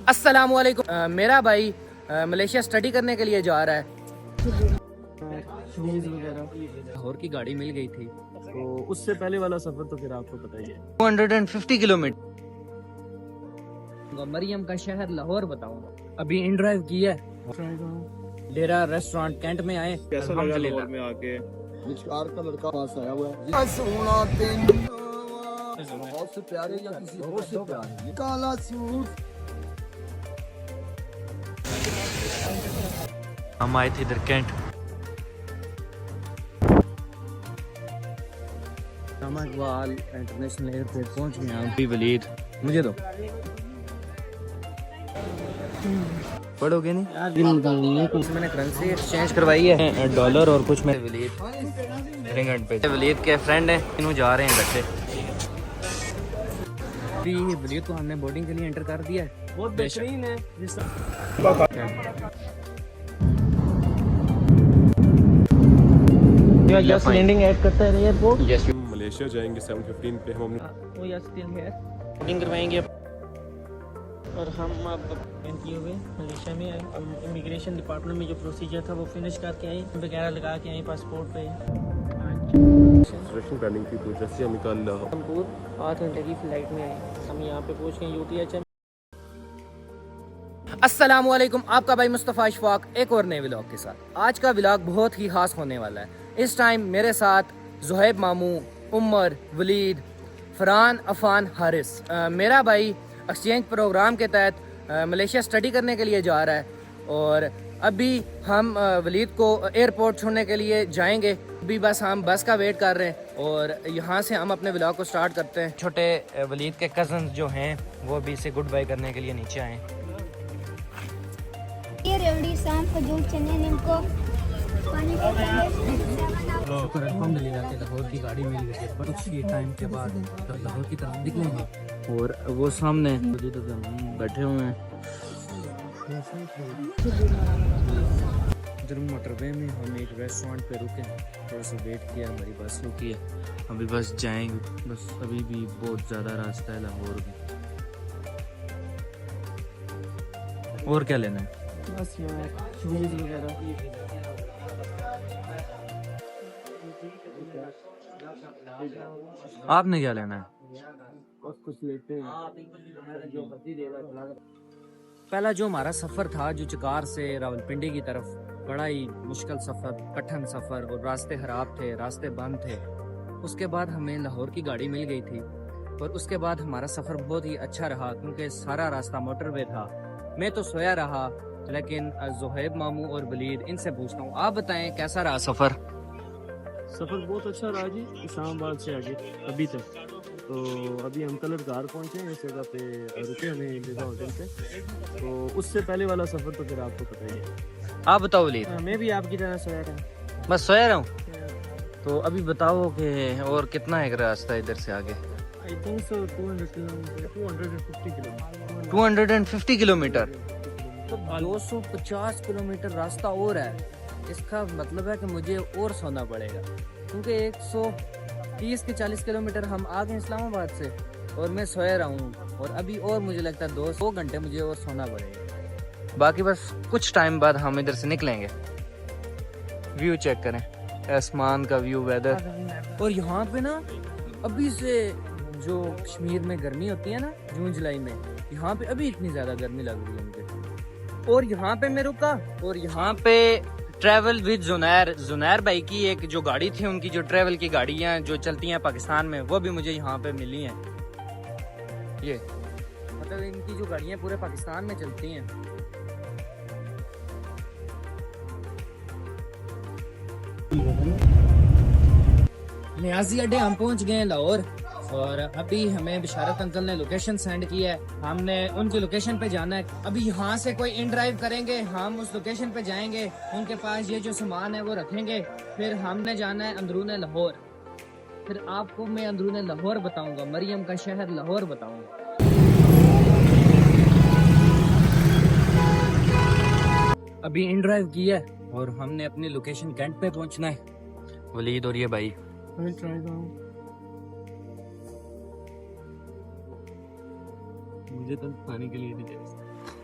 अस्सलामुअलैकुम। मेरा भाई मलेशिया स्टडी करने के लिए जा रहा है। लाहौर की गाड़ी मिल गई थी, तो उससे पहले वाला सफर तो फिर आपको बताइए। 250 किलोमीटर। मरियम का शहर लाहौर बताऊंगा। अभी इन ड्राइव की है, डेरा रेस्टोरेंट कैंट में आए। कैसा लगा लाहौर में आके? निचकार का लड़का पास आया हुआ है, बहुत से प्यारे या किसी और से प्यारे, काला सूट। हम आए थे इधर कैंट। इकबाल इंटरनेशनल एयरपोर्ट पहुंच गए हैं। अभी वलीद मुझे दो, पढ़ोगे नहीं? कुछ मैंने करेंसी एक्सचेंज करवाई है, डॉलर और कुछ में वलीद रिंगट पे। वलीद के फ्रेंड हैं, इन्हों जा रहे हैं घर से। अभी वलीद को हमने बोर्डिंग के लिए एंटर कर दिया है। बहुत बेहतरीन है। जस्ट लैंडिंग ऐड करता है एयरपोर्ट। यस, मलेशिया जाएंगे 7:15 पे हम। वो यस स्टिल है, बोर्डिंग करवाएंगे और हम अब एंट्री हुए मलेशिया में। हम इमिग्रेशन डिपार्टमेंट में जो प्रोसीजर था वो फिनिश करके आए, वगैरह लगा के आए पासपोर्ट पे। रिजर्वेशन करनी थी तो जैसे हम कल कानपुर 8 घंटे की फ्लाइट में आए। हम यहाँ पे पहुँच गए UTH। अस्सलामुअलैकुम, आपका भाई मुस्तफ़ा इशफाक एक और नए व्लॉग के साथ। आज का व्लॉग बहुत ही खास होने वाला है। इस टाइम मेरे साथ ज़ुहैब मामू, उमर, वलीद, फरहान, अफान, हारिस। मेरा भाई एक्सचेंज प्रोग्राम के तहत मलेशिया स्टडी करने के लिए जा रहा है और अभी हम वलीद को एयरपोर्ट छोड़ने के लिए जाएंगे। अभी बस हम बस का वेट कर रहे हैं और यहाँ से हम अपने व्लॉग को स्टार्ट करते हैं। छोटे वलीद के कज़न जो हैं वो अभी से गुड बाय करने के लिए नीचे आए। ये रेवड़ी शाम को जो चने इनको पानी अल्हम्दुलिल्लाह के लाहौर की गाड़ी मिल गई है। कुछ ही टाइम के बाद लाहौर की तरफ निकलेंगे और वो सामने बैठे हुए हैं। इधर मोटरवे में हम एक रेस्टोरेंट पे रुके, थोड़ा सा वेट किया, हमारी बस रुकी है। अभी बस जाएंगे, बस अभी भी बहुत ज़्यादा रास्ता है लाहौर में। और क्या लेना है? बस यार शूज वगैरह। आपने क्या लेना है? बस कुछ लेते हैं। पहला जो हमारा सफ़र था जो चिकार से रावलपिंडी की तरफ, बड़ा ही मुश्किल सफ़र, कठिन सफ़र और रास्ते खराब थे, रास्ते बंद थे। उसके बाद हमें लाहौर की गाड़ी मिल गई थी और उसके बाद हमारा सफ़र बहुत ही अच्छा रहा क्योंकि सारा रास्ता मोटरवे था। मैं तो सोया रहा, लेकिन ज़ुहैब मामू और वलीद इनसे पूछता हूँ, आप बताएं कैसा रहा सफ़र? सफ़र बहुत अच्छा रहा जी, इस्लामाबाद से आगे अभी तक। तो अभी हम कल घर पहुँचे हैं, इस जगह पे रुके हमें लिजा होटल पे। तो उससे पहले वाला सफ़र तो फिर आपको बताइए। आप बताओ वलीद। मैं भी आपकी तरह सोया था। बस सोया रहा हूँ। तो अभी बताओ कि और कितना है रास्ता इधर से आगे? I think so 250 kilometre. तो 250 किलोमीटर रास्ता और है। इसका मतलब है कि मुझे और सोना पड़ेगा क्योंकि 130 के 40 किलोमीटर हम आ गए इस्लामाबाद से और मैं सोया रहा हूँ और अभी और मुझे लगता है 2 घंटे मुझे और सोना पड़ेगा। बाकी बस कुछ टाइम बाद हम इधर से निकलेंगे। व्यू चेक करें, आसमान का व्यू, वेदर। और यहाँ पे ना अभी से जो कश्मीर में गर्मी होती है ना जून जुलाई में, यहाँ पे अभी इतनी ज़्यादा गर्मी लग रही है मुझे। और यहाँ पे मैं रुका और यहाँ पे ट्रैवल विद जुनैर भाई की एक जो गाड़ी थी, उनकी जो ट्रैवल की गाड़ियाँ जो चलती हैं पाकिस्तान में, वो भी मुझे यहाँ पे मिली हैं। ये मतलब इनकी जो गाड़ियाँ पूरे पाकिस्तान में चलती हैं। नियाजी अड्डे हम पहुँच गए हैं लाहौर और अभी हमें बिशारत अंकल ने लोकेशन सेंड की है, हमने उनकी लोकेशन पे जाना है। अभी यहाँ से कोई इन ड्राइव करेंगे, हम उस लोकेशन पे जाएंगे, उनके पास ये जो सामान है वो रखेंगे, फिर हमने जाना है अंदरून लाहौर। फिर आपको मैं अंदरून लाहौर बताऊंगा, मरियम का शहर लाहौर बताऊंगा। अभी इन ड्राइव की है और हमने अपनी लोकेशन कैंट पे पहुंचना है। वलीद और ये भाई मुझे तो खाने के लिए नहीं दे।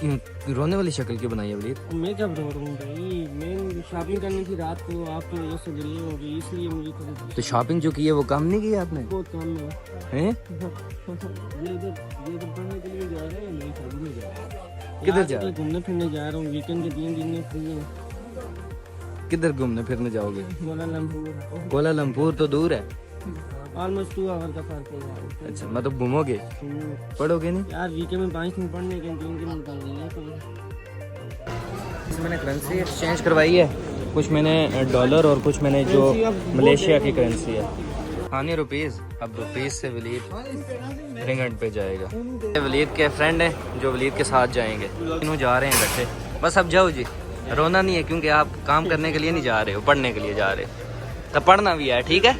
रोने वाली शक्ल क्यों बनाई है वलीद? मैं कब रो रहा हूँ भाई, मैं शॉपिंग करनी थी रात को, आपकी वजह से डिले हो गई, इसलिए मुझे तो शॉपिंग जो की है वो काम नहीं किया आपने बहुत काम है। हैं? ये इधर पढ़ने के लिए जा रहे हैं, नहीं शादी में जा रहा हूँ। किधर यार, जा रहे? तो घूमने फिरने जा रहा हूँ, वीकेंड के 3 दिन में फ्री हूँ। किधर घूमने फिरने जाओगे? कोलालमपुर कोलालमपुर तो दूर है। ऑलमोस्ट 2 आवर का फर्क है यार। अच्छा मतलब घूमोगे, पढ़ोगे नहीं? यार वीकेंड में 5 दिन पढ़ने के 3 दिन निकाल दिए तो मैंने करेंसी एक्सचेंज करवाई है, कुछ मैंने डॉलर और कुछ मैंने जो मलेशिया की करेंसी है। खानी रुपीज़, अब रुपीज़ से वलीद रिंगट पे जाएगा। ये वलीद के फ्रेंड हैं जो वलीद के साथ जाएंगे, तीनों जा रहे हैं इकट्ठे। बस अब जाओ जी, रोना नहीं है क्योंकि आप काम करने के लिए नहीं जा रहे हो, पढ़ने के लिए जा रहे हो। तो पढ़ना भी है, ठीक है?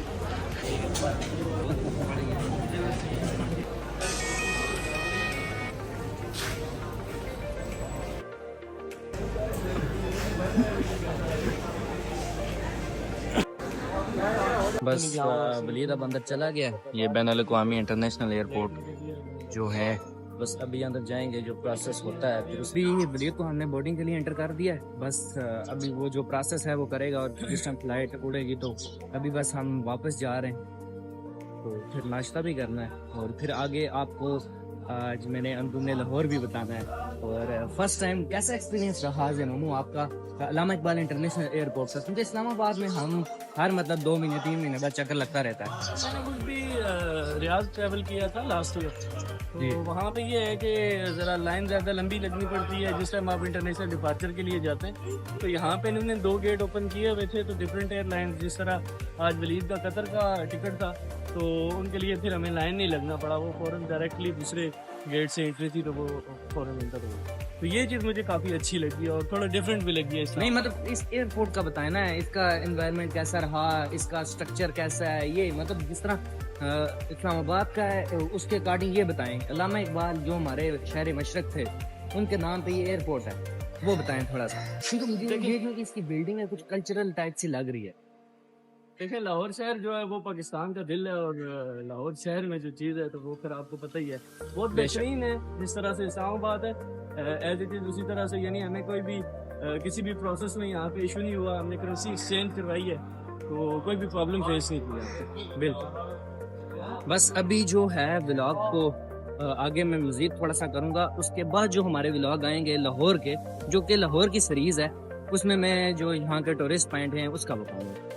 बस वलीद अब अंदर चला गया। ये बैनुल अक़वामी इंटरनेशनल एयरपोर्ट जो है, बस अभी अंदर जाएंगे, जो प्रोसेस होता है फिर उस भी वलीद को हमने बोर्डिंग के लिए एंटर कर दिया है। बस अभी वो जो प्रोसेस है वो करेगा और जिस टाइम फ्लाइट उड़ेगी तो अभी बस हम वापस जा रहे हैं, तो फिर नाश्ता भी करना है और फिर आगे आपको आज मैंने अंदरूनी लाहौर भी बताना है। और फर्स्ट टाइम कैसा एक्सपीरियंस रहा ज़ेनोमो आपका अल्लामा इकबाल इंटरनेशनल एयरपोर्ट का? क्योंकि इस्लामाबाद में हम हर मतलब 2 महीने 3 महीने बाद चक्कर लगता रहता है। मैंने कुछ भी रियाज ट्रैवल किया था लास्ट ईयर, तो वहाँ पे ये है कि ज़रा लाइन ज़्यादा लंबी लगनी पड़ती है जिस टाइम आप इंटरनेशनल डिपार्चर के लिए जाते हैं। तो यहाँ पे इन्होंने 2 गेट ओपन किए हुए थे, तो डिफरेंट एयरलाइन, जिस तरह आज वलीद का कतर का टिकट था तो उनके लिए फिर हमें लाइन नहीं लगना पड़ा, वो फ़ौरन डायरेक्टली दूसरे गेट से एंट्री थी तो वो फ़ौरन एंटर हो गई। तो ये चीज़ मुझे काफ़ी अच्छी लगी और थोड़ा डिफरेंट भी लगी है। नहीं मतलब इस एयरपोर्ट का बताएं ना, इसका एनवायरनमेंट कैसा रहा, इसका स्ट्रक्चर कैसा है, ये मतलब जिस तरह इस्लामाबाद का है उसके अकॉर्डिंग ये बताएं। अल्लामा इकबाल जो हमारे शहर मशरक थे उनके नाम पे ये एयरपोर्ट है, वो बताएं थोड़ा सा, क्योंकि मुझे ये क्योंकि इसकी बिल्डिंग है कुछ कल्चरल टाइप से लग रही है। देखिए लाहौर शहर जो है वो पाकिस्तान का दिल है और लाहौर शहर में जो चीज़ है तो वो फिर आपको पता ही है, बहुत बेहतरीन है। जिस तरह से इस्लामाबाद है एज इट इज़ उसी तरह से, यानी हमें कोई भी किसी भी प्रोसेस में यहाँ पे इशू नहीं हुआ, हमने करेंसी एक्सचेंज करवाई है तो कोई भी प्रॉब्लम फेस नहीं की। बिल्कुल। बस अभी जो है व्लॉग को आगे मैं मज़ीद थोड़ा सा करूँगा, उसके बाद जो हमारे व्लॉग आएंगे लाहौर के, जो कि लाहौर की सीरीज़ है, उसमें मैं जो यहाँ के टूरिस्ट पॉइंट हैं उसका बताऊँगा।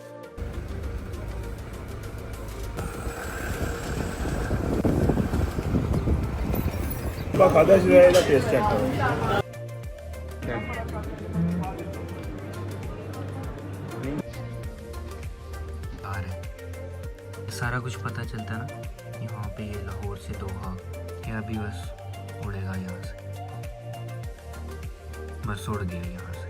खादा का टेस्ट चेक करो। सारा कुछ पता चलता है ना, यहाँ पे ये लाहौर से दोहा, ये अभी बस उड़ेगा यहाँ से, बस उड़ गया यहाँ से।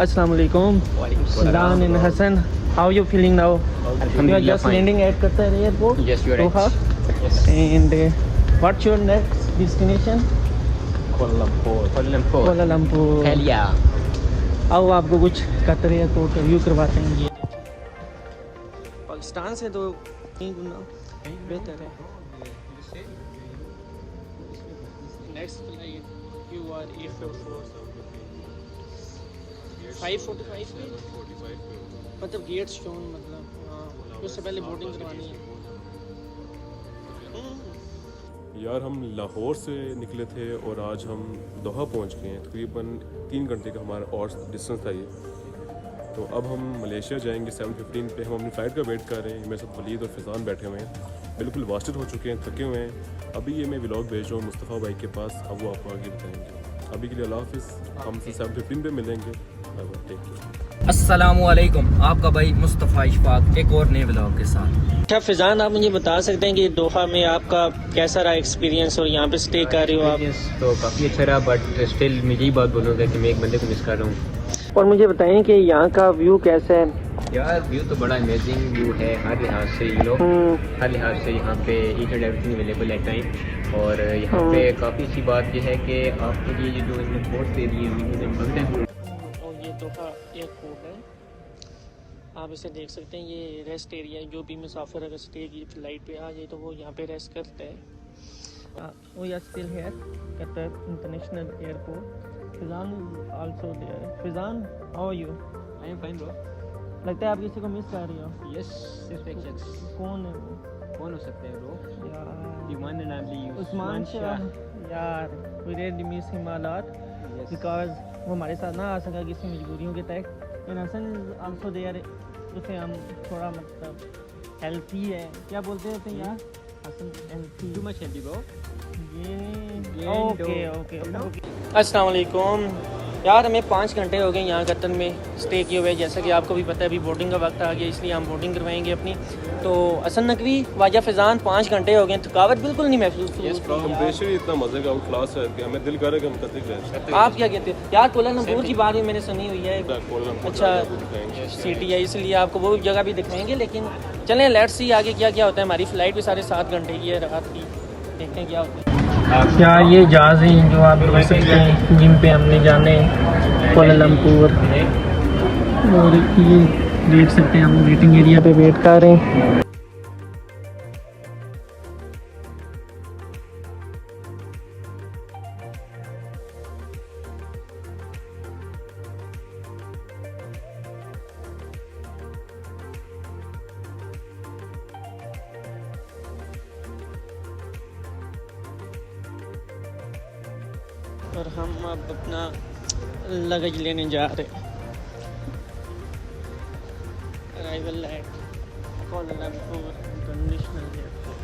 Assalamualaikum. Salam and Hassan. How are you feeling now? You are just landing at Qatar airport. Yes, you are Doha. right. And what's your next destination? Kuala Lumpur. Kuala Lumpur. Hell yeah. आओ आपको कुछ Qatar airport review करवाते हैं। ये पाकिस्तान से तो कहीं गुना बेहतर है। नेक्स्ट फ्लाइट QR 545 मतलब गेट स्टोन, मतलब उससे पहले बोर्डिंग करवानी है। यार हम लाहौर से निकले थे और आज हम दोहा पहुंच गए हैं। तकरीबन 3 घंटे का हमारा और डिस्टेंस था ये। तो अब हम मलेशिया जाएंगे 7:15 पे। हम अपनी फ़्लाइट का वेट कर रहे हैं। मेरे साथ वलीद और फैज़ान बैठे हुए हैं, बिल्कुल वास्टेड हो चुके हैं, थके हुए हैं। अभी ये मैं व्लॉग भेज रहा हूँ मुस्तफ़ा भाई के पास, अब वो आपको आगे बताएंगे। अभी के लिए अल्लाह हाफ़िज़, हम 7:15 पे मिलेंगे। Take care. अस्सलामुअलैकुम, आपका भाई मुस्तफ़ा इशफाक एक और नए व्लॉग के साथ। अच्छा फैज़ान, आप मुझे बता सकते हैं कि दोहा में आपका कैसा रहा एक्सपीरियंस और यहाँ पे स्टे कर रहे हो आप? तो काफ़ी अच्छा रहा, बट स्टिल मैं यही बात बोलूँगा कि मैं एक बंदे को मिस कर रहा हूँ। और मुझे बताएं कि यहाँ का व्यू कैसा है? यार व्यू तो बड़ा अमेजिंग व्यू है हर लिहाज से, हर लिहाज से यहाँ पे ईच एंड एवरीथिंग अवेलेबल है टाइम। और यहाँ पे काफ़ी अच्छी बात यह है कि आपको ये जो इनमें फोर्स दे दिए हैं। और ये दोहा एयरपोर्ट है, आप इसे देख सकते हैं। ये रेस्ट एरिया है, जो भी मुसाफिर अगर स्टे की फ्लाइट पे आ जाए तो वो यहाँ पे रेस्ट करते हैं। We are still here Qatar international airport. Fizan also there. Fizan, how are you? I am fine bro. लगता है आप किसी को मिस कर रही हो। यस, कौन है वो? कौन हो सकते हैं ब्रो? यार ईमान नाबी उस्मान शाह। यार we really miss him a lot because वो हमारे साथ ना आ सका किसी मजबूरियों के तहत। And Hasan is also there, उसे हम थोड़ा मतलब हेल्थी है, क्या बोलते होते हैं यार Hasan, healthy. Too much healthy bro. ये ओके ओके ओके। अस्सलाम वालेकुम यार, हमें 5 घंटे हो गए यहाँ कतर में स्टे किए हुए। जैसा कि आपको भी पता है अभी बोर्डिंग का वक्त आ गया, इसलिए हम बोर्डिंग करवाएंगे अपनी। तो हसन नकवी, वाजा फैज़ान, 5 घंटे हो गए, थकावट बिल्कुल नहीं महसूस हुई। टेम्परेचर ही इतना मज़े का आउट क्लास है कि हमें दिल कर रहा है कि हम कतर जाएं। आप क्या कहते हो यार? कोलालमपुर की बात मैंने सुनी हुई है, अच्छा सिटी है, इसलिए आपको वो जगह भी दिखाएंगे। लेकिन चलें लेट्स सी आगे क्या क्या होता है। हमारी फ़्लाइट भी 7.5 घंटे की है रात की, देखते हैं क्या होता है। यार ये जहाज़ हैं जो आप देख सकते हैं, जिन पे हमने जाने कोलालमपुर। और ये देख सकते हैं हम वेटिंग एरिया पे वेट कर रहे हैं। और हम अब अपना लगेज लेने जा रहे हैं। Arrival at Kuala Lumpur international airport.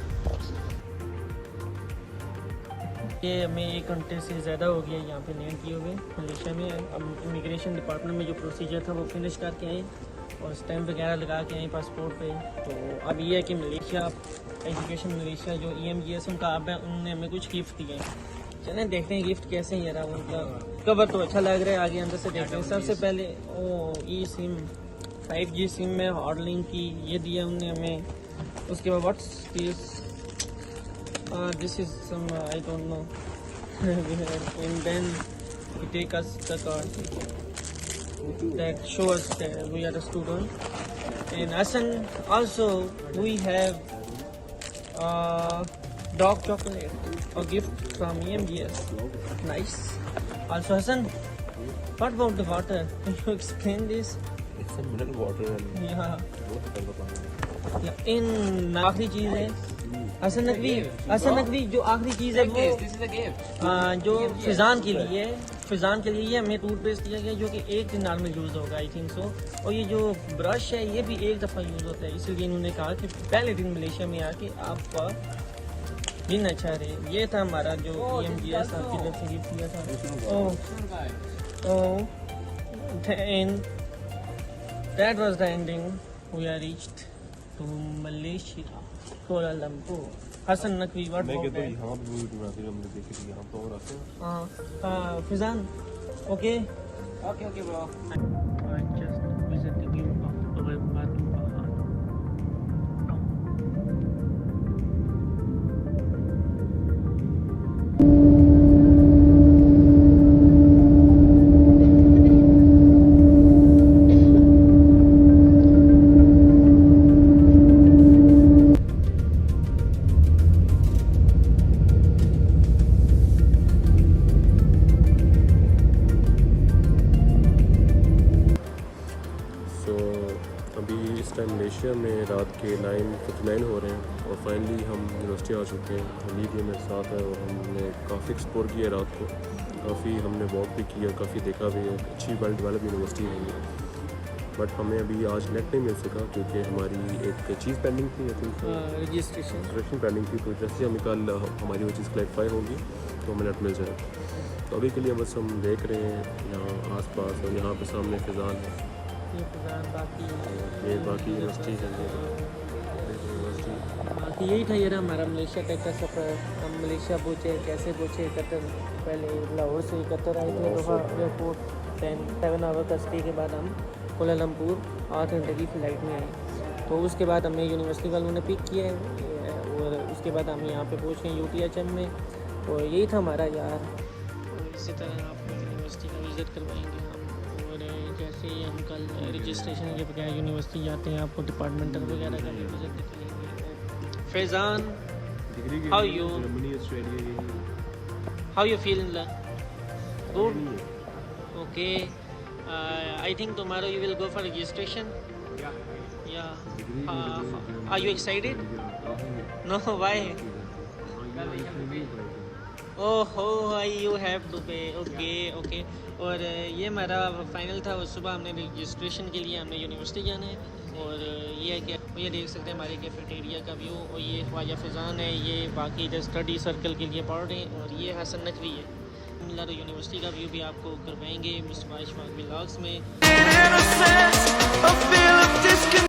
ये हमें 1 घंटे से ज़्यादा हो गया यहाँ पे लैंड किए हुए मलेशिया में। अब इमिग्रेशन डिपार्टमेंट में जो प्रोसीजर था वो फिनिश करके आए और स्टैम्प वगैरह लगा के आए पासपोर्ट पे। तो अब ये है कि मलेशिया एजुकेशन मलेशिया जो EMGS उनका अब है, उन्होंने हमें कुछ गिफ्ट दिए। चलें देखते हैं गिफ्ट कैसे ही रहा उनका। कवर तो अच्छा लग रहा है, आगे अंदर से देखते हैं। सबसे पहले ई सिम 5G सिम में हॉटलिंक की ये दिया उन्होंने हमें। उसके बाद what's this is some I don't know and then we take us the card that show us that we are a student. And Hassan also we have dog chocolate, a gift from EMGS. Nice. Also Hassan, what about the water? Can you explain this? It's a mineral water and Yeah. In आखिरी चीज़ है हसन नकवी जो आखिरी चीज़ है वो जो फिजान के लिए ये हमें टूथपेस्ट दिया गया जो कि 1 दिन में यूज़ होगा आई थिंक सो। और ये जो ब्रश है ये भी 1 दफ़ा यूज़ होता है, इसलिए इन्होंने कहा कि पहले दिन मलेशिया में आके आपका दिन अच्छा रहे। ये था हमारा जो EMGS आपकी तरफ से गिफ्ट दिया था। and that was the ending. We are reached to Malaysia, Kuala Lumpur. Hassan Naqvi, what मैं about कहता हूँ that? यहाँ पे भी बनाते हैं, हमने देखी थी यहाँ पे और आते हैं। Fizan, okay? Okay bro. I'm just visiting you of our Batu Pahad. Malaysia में रात के 9:59 हो रहे हैं और फाइनली हम यूनिवर्सिटी आ चुके हैं। हमीद भी मेरे साथ है और हमने काफ़ी एक्सप्लोर किया रात को, काफ़ी हमने वॉक भी किया, काफ़ी देखा भी है। अच्छी वेल डेवलप यूनिवर्सिटी है ये। बट हमें अभी आज नेट नहीं मिल सका क्योंकि हमारी एक चीज़ पेंडिंग थी, आई थिंक रजिस्ट्रेशन पेंडिंग थी। तो जैसे हमें कल हमारी वो चीज़ क्लैरिफाई होगी तो हमें नेट मिल जाएगा। तो अभी के लिए बस हम देख रहे हैं यहाँ आस पास, और यहाँ पे सामने फिजान है, ये बाकी यूनिवर्सिटी है, यूनिवर्सिटी। बाकी यही था यार हमारा मलेशिया तक का सफ़र। हम मलेशिया पहुँचे, कैसे पहुँचे कतर, पहले लाहौर से कतर आए थे दोहा एयरपोर्ट, 7 आवर का स्टे के बाद हम कोलालमपुर 8 घंटे की फ़्लाइट में आए। तो उसके बाद हमें यूनिवर्सिटी वालों ने पिक किया है और उसके बाद हम यहाँ पे पहुँच गए UTHM में। और यही था हमारा यार। और इसी तरह आपको यूनिवर्सिटी का विज़िट करवाएंगे हम। और जैसे ही हम कल रजिस्ट्रेशन के बगैर यूनिवर्सिटी जाते हैं, आपको डिपार्टमेंटल वगैरह का भी विज़िट दिखाएंगे। Faizan, how you feel? Good. Okay. I think tomorrow you will go for registration. Yeah. Are you excited? No. Why? Oh, you have to pay. Okay. और ये हमारा फाइनल था। सुबह हमने रजिस्ट्रेशन के लिए हमने यूनिवर्सिटी जाना है। और ये है कि ये देख सकते हैं हमारे कैफेटेरिया का व्यू। और ये ख्वाजा फैज़ान है, ये बाकी इधर स्टडी सर्कल के लिए पढ़ रहे हैं। और ये हसन नकवी है। यूनिवर्सिटी का व्यू भी आपको करवाएंगे मुस्तफा इशफाक व्लॉग्स में।